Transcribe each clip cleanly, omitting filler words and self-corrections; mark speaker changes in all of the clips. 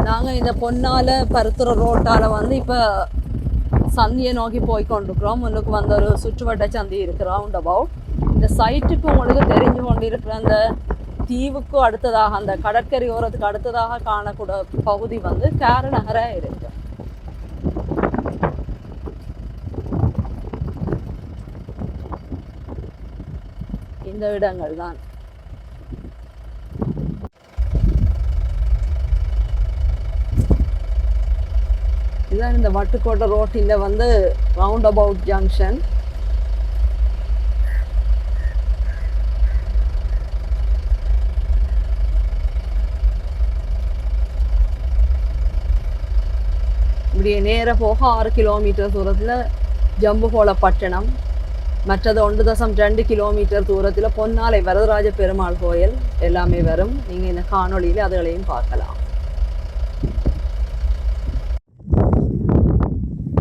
Speaker 1: நாங்கள் இந்த பொன்னால பருத்துற ரோட்டால் வந்து இப்போ சந்தியை நோக்கி போய் கொண்டிருக்கிறோம். முன்னுக்கு வந்து ஒரு சுற்றுவட்ட சந்தி இருக்கு ரவுண்ட் அபவுட். இந்த சைட்டுக்கு உங்களுக்கு தெரிஞ்சு கொண்டு இருக்கிற அந்த தீவுக்கு அடுத்ததாக அந்த கடற்கரை ஓரத்துக்கு அடுத்ததாக காணக்கூடிய பகுதி வந்து கேரநகராக இருக்கு. இந்த இடங்கள் தான். இதுதான் இந்த வட்டுக்கோட்டை ரோட்டில் வந்து ரவுண்ட் அபவுட் ஜங்ஷன். இப்படியே நேராக போக 6 கிலோமீட்டர் தூரத்தில் ஜம்புகோளப்பட்டினம், மற்றது 1.2 கிலோமீட்டர் தூரத்தில் பொன்னாலை வரதராஜ பெருமாள் கோயில் எல்லாமே வரும். நீங்கள் இந்த காணொளியில் அதுகளையும் பார்க்கலாம்.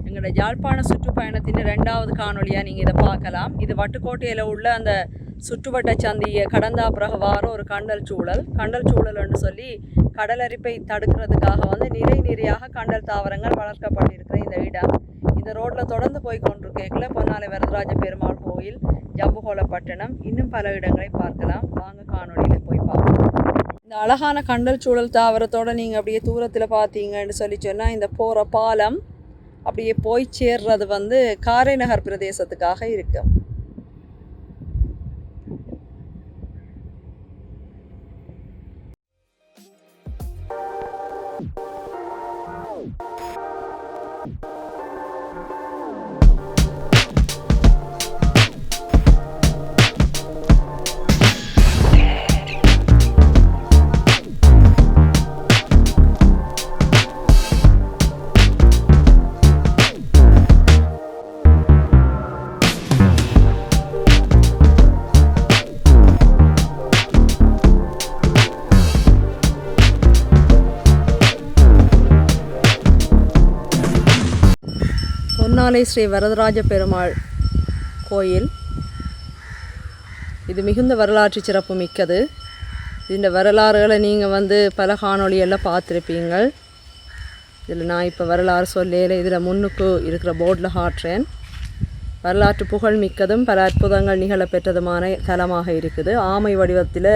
Speaker 1: எங்களோட யாழ்ப்பாண சுற்றுப்பயணத்தின் 2வது காணொலியாக நீங்கள் இதை பார்க்கலாம். இது வட்டுக்கோட்டையில் உள்ள அந்த சுற்றுவட்ட சந்தியை கடந்தா பிறகு வார ஒரு கண்டல் சூழல்னு சொல்லி கடலரிப்பை தடுக்கிறதுக்காக வந்து நிலையாக கண்டல் தாவரங்கள் வளர்க்கப்பட்டிருக்கிற இந்த இடம். இந்த ரோட்டில் தொடர்ந்து போய் கொண்டிருக்கேக்கில் பொன்னாலை வரதராஜ பெருமாள் கோயில், ஜம்புகோளப்பட்டினம், இன்னும் பல இடங்களை பார்க்கலாம். வாங்க காணொலியில் போய் பார்க்கலாம். இந்த அழகான கண்டல் சூழல் தாவரத்தோடு நீங்கள் அப்படியே தூரத்தில் பார்த்தீங்கன்னு சொல்லி சொன்னால் இந்த போகிற பாலம் அப்படியே போய் சேர்றது வந்து காரைநகர் பிரதேசத்துக்காக இருக்கு. பொன்னாலை ஸ்ரீ வரதராஜ பெருமாள் கோயில் இது மிகுந்த வரலாற்று சிறப்பு மிக்கது. இந்த வரலாறுகளை நீங்கள் வந்து பல காணொலியெல்லாம் பார்த்துருப்பீங்கள். இதில் நான் இப்போ வரலாறு சொல்லல, இதில் முன்னுக்கு இருக்கிற போர்டில் காட்டுறேன். வரலாற்று புகழ் மிக்கதும் பல அற்புதங்கள் நிகழப்பெற்றதுமான தலமாக இருக்குது. ஆமை வடிவத்தில்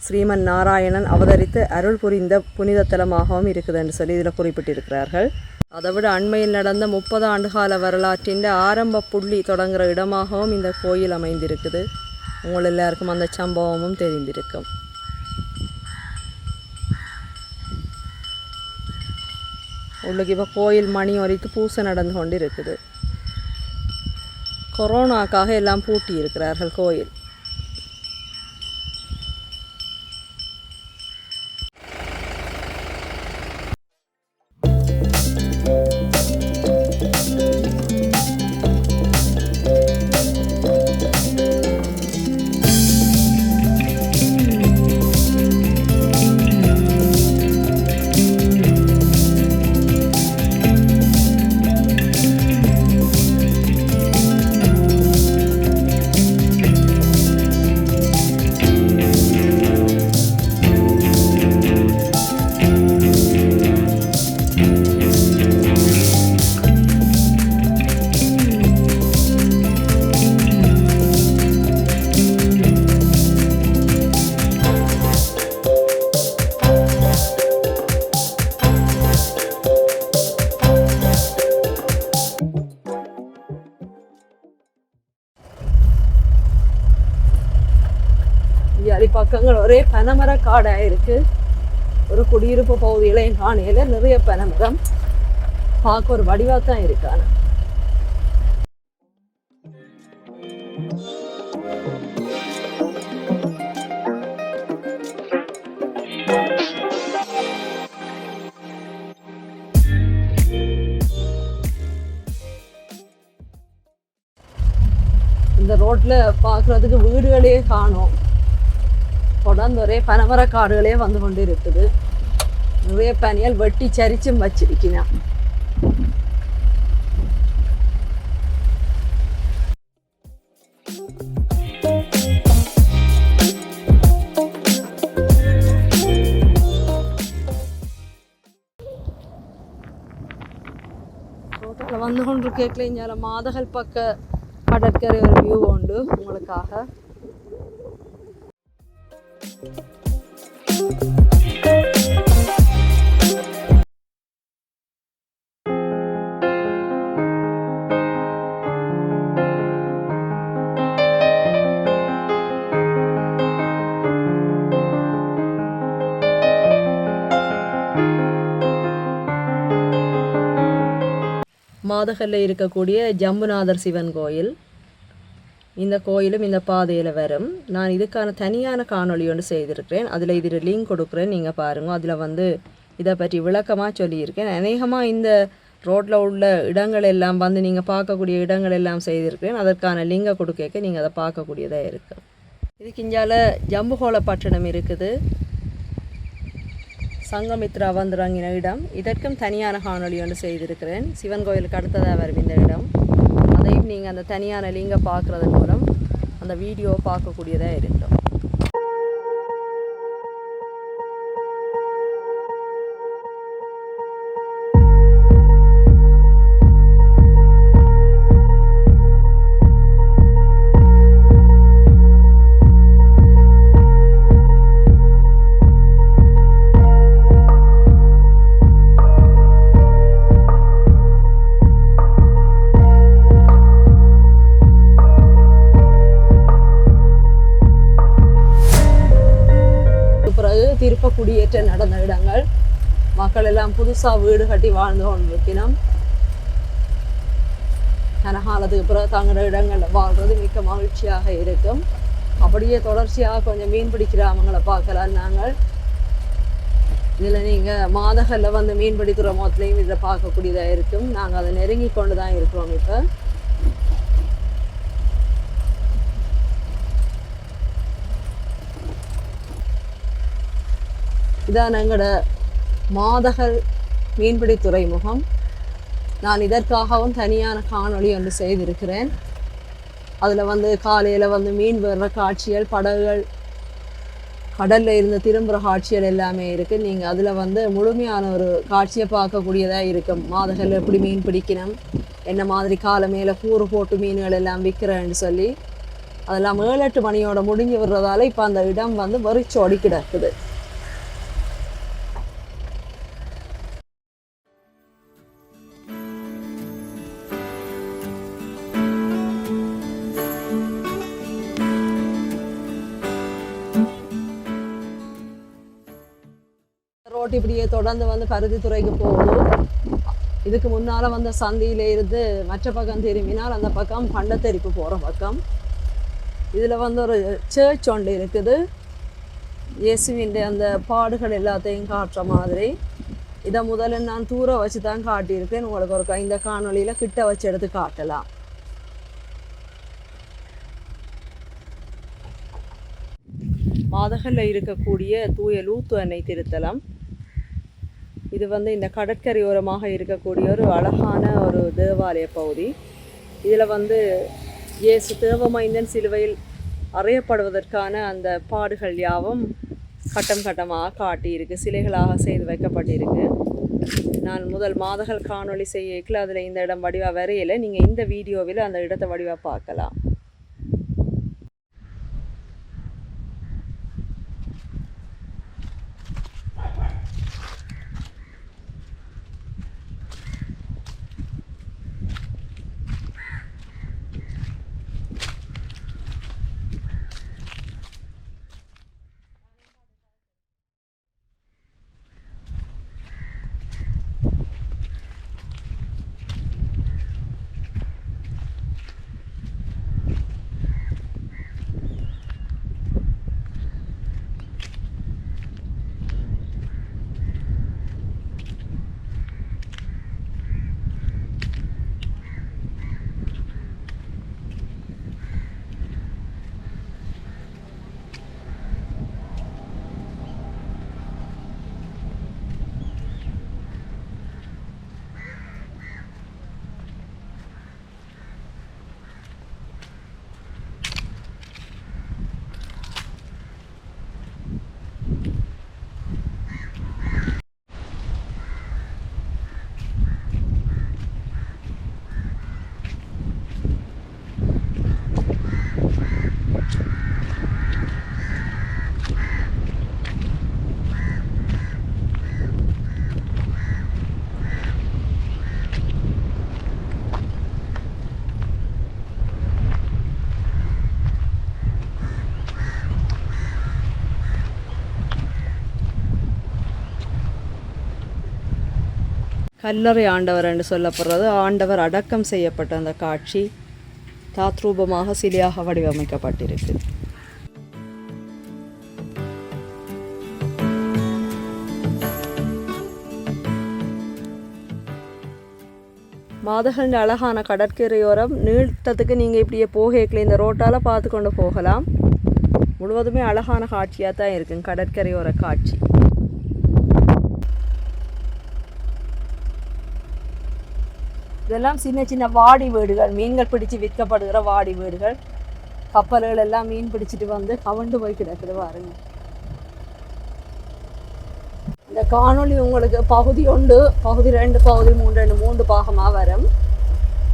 Speaker 1: ஸ்ரீமன் நாராயணன் அவதரித்து அருள் புரிந்த புனித தலமாகவும் இருக்குதுன்னு சொல்லி இதில் குறிப்பிட்டிருக்கிறார்கள். அதை விட அண்மையில் நடந்த 30 ஆண்டுகால வரலாற்றின் ஆரம்ப புள்ளி தொடங்குகிற இடமாகவும் இந்த கோயில் அமைந்திருக்குது. உங்கள் எல்லாருக்கும் அந்த சம்பவமும் தெரிந்திருக்கும். உள்ளுக்கு இப்போ கோயில் மணி ஒலித்து பூசை நடந்து கொண்டு இருக்குது. கொரோனாக்காக எல்லாம் பூட்டி இருக்கிறார்கள் கோயில். பக்கங்கள் ஒரே பனைமர காடாக இருக்கு. ஒரு குடியிருப்பு பகுதிகளையும் காணையில நிறைய பனைமரம் பார்க்க ஒரு வடிவாக தான் இருக்கான. பக்கத்தில் பார்க்குறதுக்கு வீடுகளே காணும். தொடர்ந்து ஒரே பனைமர காடுகளே வந்து கொண்டு இருக்குது. நிறைய பனியல் வெட்டி சரிச்சும் வச்சிருக்கிறேன். வந்து கொண்டு கேட்கல இங்கே மாதகல் பக்க கடற்கரை ஒரு வியூ உண்டு உங்களுக்காக. மாதகல்ல இருக்கக்கூடிய ஜம்புநாதர் சிவன் கோயில். இந்த கோயிலும் இந்த பாதையில் வரும். நான் இதுக்கான தனியான காணொளி ஒன்று செய்திருக்கிறேன். அதில் இதில் லிங்க் கொடுக்குறேன், நீங்கள் பாருங்கள். அதில் வந்து இதை பற்றி விளக்கமாக சொல்லியிருக்கேன். அநேகமாக இந்த ரோட்டில் உள்ள இடங்கள் எல்லாம் வந்து நீங்கள் பார்க்கக்கூடிய இடங்கள் எல்லாம் செய்திருக்கிறேன். அதற்கான லிங்கை கொடுக்க நீங்கள் அதை பார்க்கக்கூடியதாக இருக்கும். இதுக்கு இஞ்சால ஜம்புகோள பட்டணம் இருக்குது. சங்கமித்ரா வந்துறங்கின இடம். இதற்கும் தனியான காணொளி ஒன்று செய்திருக்கிறேன். சிவன் கோயிலுக்கு அடுத்ததாக வரும் இந்த இடம். அதையும் நீங்கள் அந்த தனியான லிங்கை பார்க்குறது மூலம் அந்த வீடியோ பார்க்கக்கூடியதாக இருக்கும். திருப்ப குடியேற்ற நடந்த இடங்கள். மக்கள் எல்லாம் புதுசாக வீடு கட்டி வாழ்ந்து கொண்டிருக்கணும். கனகாலத்துக்கு பிறகு தங்களோட இடங்களில் வாழ்றது மிக்க மகிழ்ச்சியாக இருக்கும். அப்படியே தொடர்ச்சியாக கொஞ்சம் மீன்பிடி கிராமங்களை பார்க்கலாம். நாங்கள் இதில் நீங்கள் மாதகல்ல வந்து மீன்பிடி துறைமுகத்துலேயும் இதில் பார்க்கக்கூடியதாக இருக்கும். நாங்கள் அதை நெருங்கி கொண்டு தான் இருக்கிறோம். இப்போ இதான் எங்களோட மாதகல் மீன்பிடி துறைமுகம். நான் இதற்காகவும் தனியான காணொளி ஒன்று செய்திருக்கிறேன். அதில் வந்து காலையில் வந்து மீன் வர்ற காட்சிகள், படகுகள் கடலில் இருந்து திரும்புகிற காட்சிகள் எல்லாமே இருக்குது. நீங்கள் அதில் வந்து முழுமையான ஒரு காட்சியை பார்க்கக்கூடியதாக இருக்கும். மாதகல் எப்படி மீன் பிடிக்கணும், என்ன மாதிரி காலை மேலே கூறு போட்டு மீன்கள் எல்லாம் விற்கிறேன்னு சொல்லி அதெல்லாம் 7-8 மணியோட முடிஞ்சு விடுறதால இப்போ அந்த இடம் வந்து வெறிச்சோடி கிடக்குது. ரோட்டு இப்படியே தொடர்ந்து வந்து பருத்தித்துறைக்கு போகுது. இதுக்கு முன்னால் வந்த சந்தியில இருந்து மற்ற பக்கம் திரும்பினால் அந்த பக்கம் பண்டத்தெரிப்பு போகிற பக்கம். இதில் வந்து ஒரு சர்ச் ஒன்று இருக்குது. இயேசுவின் அந்த பாடுகள் எல்லாத்தையும் காட்டுற மாதிரி. இதை முதல்ல நான் தூர வச்சு தான் காட்டியிருக்கேன். உங்களுக்கு ஒரு இந்த காணொலியில் கிட்ட வச்சு எடுத்து காட்டலாம். மாதகல்ல இருக்கக்கூடிய தூய லூத்து அன்னை திருத்தலம். இது வந்து இந்த கடற்கரையோரமாக இருக்கக்கூடிய ஒரு அழகான ஒரு தேவாலய பகுதி. இதில் வந்து இயேசு தேவமைந்தன் சிலுவையில் அறையப்படுவதற்கான அந்த பாடுகள் யாவும் கட்டம் கட்டமாக காட்டியிருக்கு, சிலைகளாக செய்து வைக்கப்பட்டிருக்கு. நான் முதல் மாதகல் காணொளி செய்யல அதில் இந்த இடம் வடிவாக வரையில. நீங்கள் இந்த வீடியோவில் அந்த இடத்தை வடிவாக பார்க்கலாம். கல்லறை ஆண்டவர் என்று சொல்லப்படுறது ஆண்டவர் அடக்கம் செய்யப்பட்ட அந்த காட்சி தாத்ரூபமாக சிலையாக வடிவமைக்கப்பட்டிருக்கு. மாதகண்ட அழகான கடற்கரையோரம் நீட்டத்துக்கு நீங்கள் இப்படியே போகல இந்த ரோட்டால் பார்த்து கொண்டு போகலாம். முழுவதுமே அழகான காட்சியாக தான் இருக்குங்க கடற்கரையோர காட்சி. இதெல்லாம் சின்ன சின்ன வாடி வீடுகள், மீன்கள் பிடிச்சி விற்கப்படுகிற வாடி வீடுகள். கப்பல்கள் எல்லாம் மீன் பிடிச்சிட்டு வந்து கவண்டு போய் கிடக்குது பாருங்க. இந்த காணொளி உங்களுக்கு பகுதி 1, பகுதி 2, பகுதி 3 பாகமாக வரும்.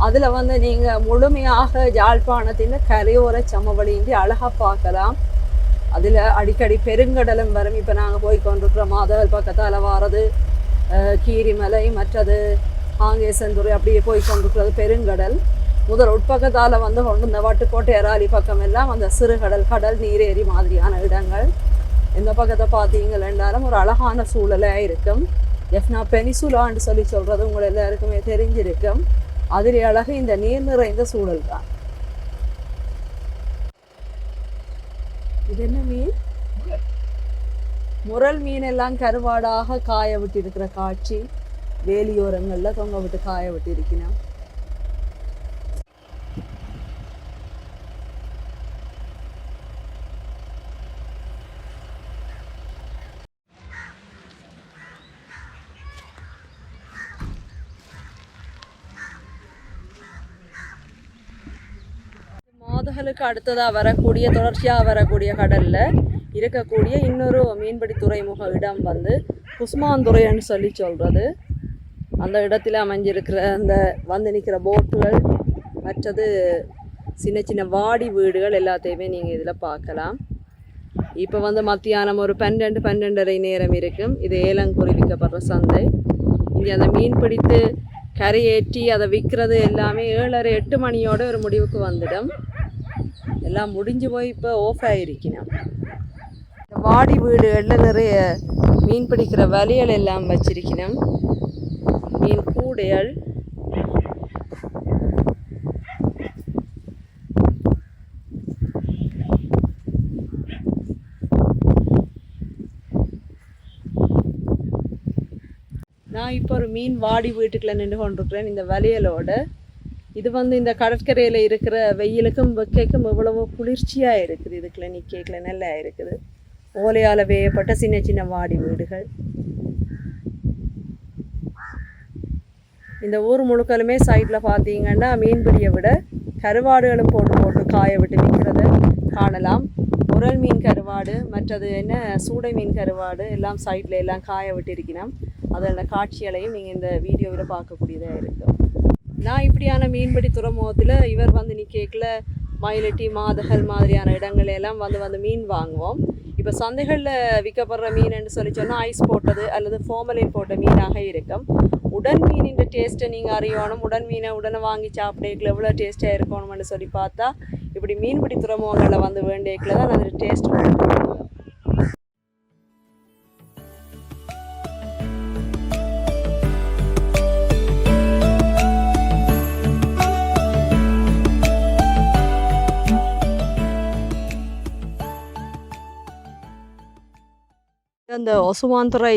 Speaker 1: அதில் வந்து நீங்கள் முழுமையாக யாழ்ப்பாணத்தின் கரையோர சமவெளியின்றி அழகாக பார்க்கலாம். அதில் அடிக்கடி பெருங்கடலும் வரும். இப்போ நாங்கள் போய் கொண்டிருக்கிற மாதவல் பக்கத்தால் வாரது கீரிமலை, மற்றது ஆங்கேசந்துறை, அப்படியே போய் கொண்டிருக்கிறது பெருங்கடல். முதல் உட்பக்கத்தால் வந்து கொண்டு இந்த வட்டுக்கோட்டை அராலி பக்கம் எல்லாம் அந்த சிறுகடல், கடல், நீரேரி மாதிரியான இடங்கள். இந்த பக்கத்தை பார்த்தீங்கன்னாலும் ஒரு அழகான சூழலாக இருக்கும். எஃப்னா பெனிசுலான்னு சொல்லி சொல்கிறது உங்களை எல்லாருக்குமே தெரிஞ்சிருக்கும். அதில் அழகு இந்த நீர் நிறைந்த சூழல் தான். இது என்ன மீன்? முரல் மீன் எல்லாம் கருவாடாக காய விட்டு இருக்கிற காட்சி வேலியோரங்களில் தொங்க விட்டு காய விட்டு இருக்கணும். மாதகளுக்கு அடுத்ததாக வரக்கூடிய, தொடர்ச்சியாக வரக்கூடிய கடலில் இருக்கக்கூடிய இன்னொரு மீன்பிடி துறைமுக இடம் வந்து குஸ்மாந்துறைன்னு சொல்லி சொல்கிறது. அந்த இடத்துல அமைஞ்சிருக்கிற அந்த வந்து நிற்கிற போட்டுகள், மற்றது சின்ன சின்ன வாடி வீடுகள் எல்லாத்தையுமே நீங்கள் இதில் பார்க்கலாம். இப்போ வந்து மத்தியானம் ஒரு 12-12:30 நேரம் இருக்கும். இது ஏலங்குருவிக்கப்படுற சந்தை. இங்கே அந்த மீன் பிடித்து கரையேற்றி அதை விற்கிறது எல்லாமே 7:30-8 மணியோட ஒரு முடிவுக்கு வந்துடும். எல்லாம் முடிஞ்சு போய் இப்போ ஆஃப் ஆகிருக்கணும். வாடி வீடுகளில் நிறைய மீன் பிடிக்கிற வலைகள் எல்லாம் வச்சிருக்கணும். மீன் கூடைகள், நான் இப்போ ஒரு மீன் வாடி வீட்டுக்குள்ள நின்று கொண்டிருக்கிறேன் இந்த வலையலோட. இது வந்து இந்த கடற்கரையில் இருக்கிற வெயிலுக்கும் வெக்கைக்கும் இவ்வளவு குளிர்ச்சியாக இருக்குது. இதுக்குள்ள நிற்கல நல்லா இருக்குது. ஓலையால் வேயப்பட்ட சின்ன சின்ன வாடி வீடுகள். இந்த ஊர் முழுக்கலுமே சைடில் பார்த்தீங்கன்னா மீன்பிடியை விட கருவாடுகளும் போட்டு போட்டு காய விட்டு விற்கிறத காணலாம். உரல் மீன் கருவாடு, மற்றது என்ன சூடை மீன் கருவாடு எல்லாம் சைடில் எல்லாம் காய விட்டு இருக்கணும். அதோட காட்சிகளையும் நீங்கள் இந்த வீடியோவில் பார்க்கக்கூடியதாக இருக்கும். நான் இப்படியான மீன்பிடி துறைமுகத்தில் இவர் வந்து நிற்கல மயிலட்டி, மாதகள் மாதிரியான இடங்களெல்லாம் வந்து மீன் வாங்குவோம். இப்போ சந்தைகளில் விற்கப்படுற மீன் சொல்லி சொன்னால் ஐஸ் போட்டது அல்லது ஃபார்மலின் போட்ட மீனாக இருக்கும். உடன் மீனின் டேஸ்ட்டை நீங்கள் அறியணும். உடன் மீனை உடனே வாங்கி சாப்பிடேக்கில் எவ்வளோ டேஸ்ட்டாக இருக்கணும்னு சொல்லி பார்த்தா இப்படி மீன்பிடி துறைமுகங்களில் வந்து வேண்டியக்கில் தான் அதில் டேஸ்ட் இருக்கும். அந்த ஒசுவாந்துறை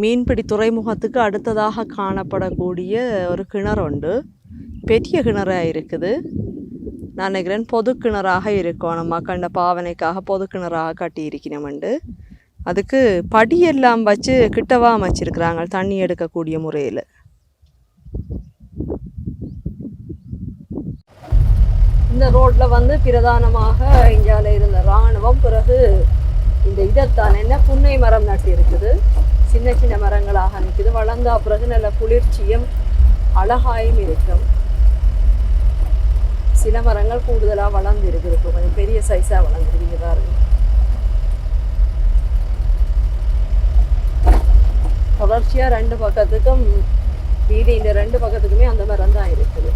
Speaker 1: மீன்பிடி துறைமுகத்துக்கு அடுத்ததாக காணப்படக்கூடிய ஒரு கிணறு உண்டு. பெரிய கிணறாக இருக்குது. நான் நினைக்கிறேன் பொது கிணறாக இருக்கும். நம்ம கண்ட பாவனைக்காக பொது கிணறாக கட்டியிருக்கணும்ண்டு. அதுக்கு படியெல்லாம் வச்சு கிட்டவா அமைச்சிருக்கிறாங்க தண்ணி எடுக்கக்கூடிய முறையில். இந்த ரோட்டில் வந்து பிரதானமாக இந்தியாவில் இருந்த இராணுவம் பிறகு இந்த இதைத்தான் என்ன புன்னை மரம் நட்டு இருக்குது. சின்ன சின்ன மரங்களாக நிற்குது. வளர்ந்தா பிறகு நல்ல குளிர்ச்சியும் அழகாயும் இருக்கும். சில மரங்கள் கூடுதலாக வளர்ந்து இருக்குது. கொஞ்சம் பெரிய சைஸாக வளர்ந்துருக்குங்க பாருங்க. தொடர்ச்சியாக 2 பக்கத்துக்கும் வீடு, இந்த 2 பக்கத்துக்குமே அந்த மரம் தான் இருக்குது.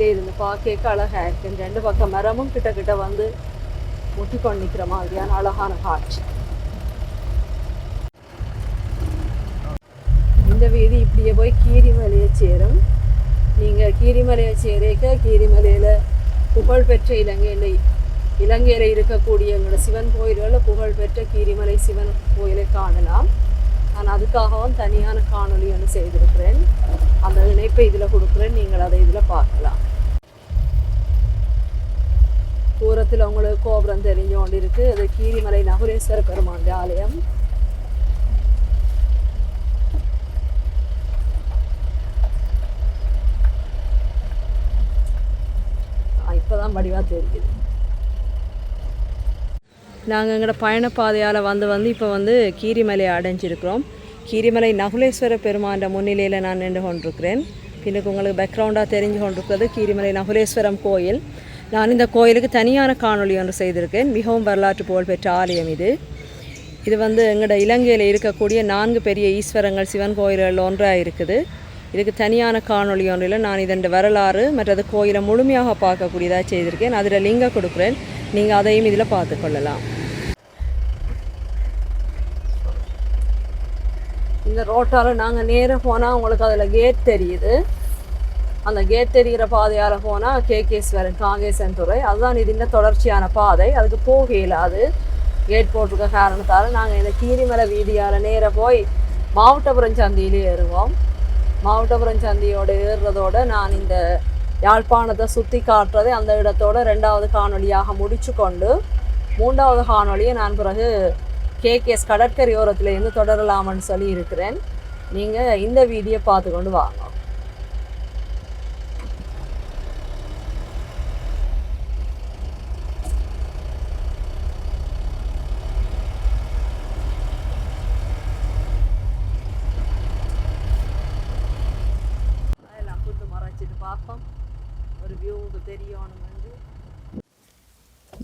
Speaker 1: வீதியிலே இருந்து பார்க்க அழகாக இருக்கு. ரெண்டு பக்கம் மரமும் கிட்ட கிட்ட வந்து முட்டி கொண்டு நிற்கிற மாதிரியான அழகான காட்சி. இந்த வீதி இப்படியே போய் கீரிமலையை சேரும். நீங்கள் கீரிமலையை சேரேக்க கீரிமலையில் புகழ்பெற்ற இலங்கையில் இருக்கக்கூடிய எங்களோட சிவன் கோயில்களில் புகழ்பெற்ற கீரிமலை சிவன் கோயிலை காணலாம். நான் அதுக்காகவும் தனியான காணொளி ஒன்று செய்திருக்கிறேன். அந்த இணைப்பை இதில் கொடுக்குறேன், நீங்கள் அதை இதில் பார்க்கலாம். தூரத்தில் உங்களுக்கு கோபுரம் தெரிஞ்சு கொண்டு இருக்கு. அது கீரிமலை நகுலேஸ்வர பெருமான் ஆலயம். இப்போதான் வடிவாக தெரியுது. நாங்கள் எங்களோட பயணப்பாதையால் வந்து இப்போ கீரிமலையை அடைஞ்சிருக்கிறோம். கீரிமலை நகுலேஸ்வர பெருமாண்ட முன்னிலையில் நான் நின்று கொண்டிருக்கிறேன். பின்னுக்கு உங்களுக்கு பேக்ரவுண்டாக தெரிஞ்சு கொண்டிருக்கிறது கீரிமலை நகுலேஸ்வரம் கோயில். நான் இந்த கோயிலுக்கு தனியான காணொளி ஒன்று செய்திருக்கேன். மிகவும் வரலாற்று புகழ்பெற்ற ஆலயம் இது. எங்களோட இலங்கையில் இருக்கக்கூடிய 4 பெரிய ஈஸ்வரங்கள் சிவன் கோயில்கள் ஒன்றாக இருக்குது. இதுக்கு தனியான காணொளி ஒன்றில் நான் இதன் வரலாறு மற்றது கோயிலை முழுமையாக பார்க்கக்கூடியதாக செய்திருக்கேன். அதில் லிங்கை கொடுக்குறேன், நீங்கள் அதையும் இதில் பார்த்துக்கொள்ளலாம். இந்த ரோட்டால் நாங்கள் நேராக போனால் உங்களுக்கு அதில் கேட் தெரியுது. அந்த கேட் தெரிகிற பாதையால் போனால் கேகேஸ்வரன் காங்கேசன் துறை, அதுதான் இது இன்னும் தொடர்ச்சியான பாதை. அதுக்கு போக இயலாது கேட் போட்டிருக்க காரணத்தால் நாங்கள் இந்த கீரிமலை வீதியால் நேராக போய் மாவட்டபுரம் சந்தியிலே ஏறுவோம். மாவட்டபுரம் சந்தியோடு ஏறுறதோடு நான் இந்த யாழ்ப்பாணத்தை சுற்றி காட்டுறதை அந்த இடத்தோட 2வது காணொலியாக முடிச்சு கொண்டு 3வது காணொலியை நான் பிறகு கேகேஎஸ் கடற்கரையோரத்துலேருந்து தொடரலாம்னு சொல்லி இருக்கிறேன். நீங்கள் இந்த வீடியோ பார்த்து கொண்டு வாங்க.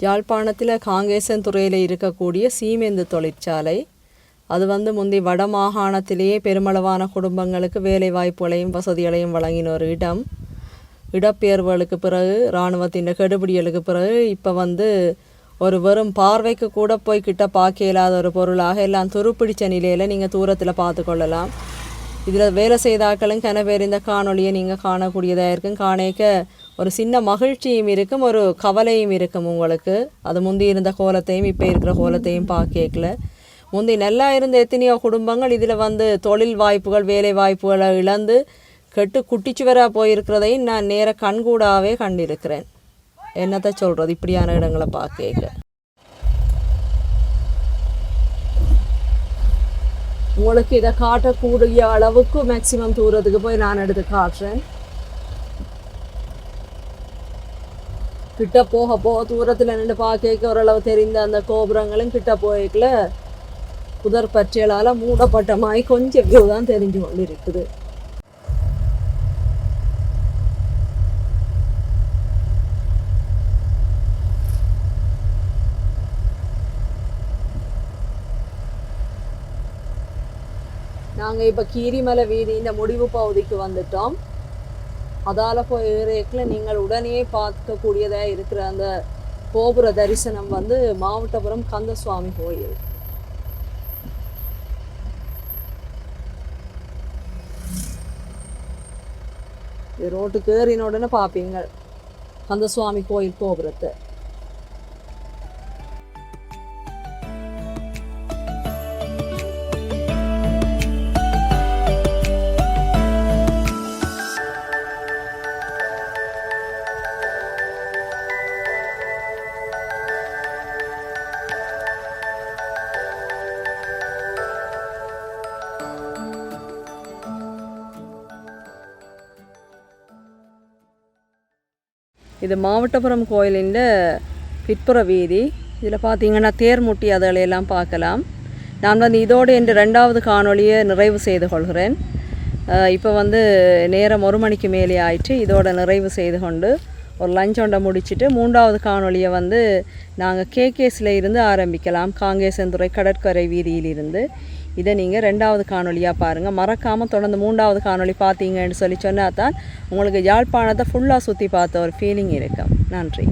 Speaker 1: யாழ்ப்பாணத்தில் காங்கேசன் துறையில் இருக்கக்கூடிய சீமெந்து தொழிற்சாலை அது முந்தி வட மாகாணத்திலேயே பெருமளவான குடும்பங்களுக்கு வேலை வாய்ப்புகளையும் வசதிகளையும் வழங்கின ஒரு இடம். இடப்பெயர்வுகளுக்கு பிறகு இராணுவத்தின் கெடுபிடிகளுக்கு பிறகு இப்போ ஒரு வெறும் பார்வைக்கு கூட போய் கிட்ட பார்க்க இயலாத ஒரு பொருளாக எல்லாம் துருப்பிடிச்ச நிலையில் நீங்கள் தூரத்தில் பார்த்து கொள்ளலாம். இதில் வேலை செய்தாக்களும் கனவேர் இந்த காணொலியை நீங்கள் காணக்கூடியதாக இருக்கும். காணேக்க ஒரு சின்ன மகிழ்ச்சியும் இருக்கும், ஒரு கவலையும் இருக்கும் உங்களுக்கு. அது முந்தி இருந்த கோலத்தையும் இப்போ இருக்கிற கோலத்தையும் பார்க்கல. முந்தி நல்லா இருந்த எத்தனையோ குடும்பங்கள் இதில் தொழில் வாய்ப்புகள் வேலை வாய்ப்புகளை இழந்து கெட்டு குட்டிச்சுவராக போயிருக்கிறதையும் நான் நேர கண்கூடாகவே கண்டிருக்கிறேன். என்னத்தை சொல்கிறது இப்படியான இடங்களை பார்க்க. உங்களுக்கு இதை காட்டக்கூடிய அளவுக்கு மேக்சிமம் தூரத்துக்கு போய் நான் எடுத்து காட்டுறேன். கிட்ட போக போக தூரத்தில் நின்று பார்க்க ஓரளவு தெரிந்த அந்த கோபுரங்களும் கிட்ட போய்க்கல புதர் பற்றியலால் மூடப்பட்ட மாதிரி கொஞ்சம் வியூ தான் தெரிஞ்சு கொண்டு இருக்குது. நாங்கள் இப்போ கீரிமலை வீதி இந்த முடிவு பகுதிக்கு வந்துட்டோம். அதால் போய் ஏறியக்கில் நீங்கள் உடனே பார்க்கக்கூடியதாக இருக்கிற அந்த கோபுர தரிசனம் மாவட்டபுரம் கந்தசுவாமி கோயில். இது ரோட்டுக்கு ஏறின உடனே பார்ப்பீங்க கந்தசுவாமி கோயில் கோபுரத்தை. இது மாவட்டபுரம் கோயிலின் பிற்புற வீதி. இதில் பார்த்தீங்கன்னா தேர்முட்டி அதெல்லாம் பார்க்கலாம். நான் இதோடு என்ற 2வது காணொலியை நிறைவு செய்து கொள்கிறேன். இப்போ நேரம் 1 மணிக்கு மேலே ஆயிடுச்சு. இதோட நிறைவு செய்து கொண்டு ஒரு லஞ்ச் ஒன்றை முடிச்சுட்டு 3வது காணொலியை நாங்கள் கேகேஸில் இருந்து ஆரம்பிக்கலாம். காங்கேசன் துறை கடற்கரை வீதியிலிருந்து இதை நீங்கள் 2வது காணொளியாக பாருங்கள். மறக்காமல் தொடர்ந்து 3வது காணொளி பார்த்தீங்கன்னு சொல்லி சொன்னால் தான் உங்களுக்கு யாழ்ப்பாணத்தை ஃபுல்லாக சுற்றி பார்த்த ஒரு ஃபீலிங் இருக்கும். நன்றி.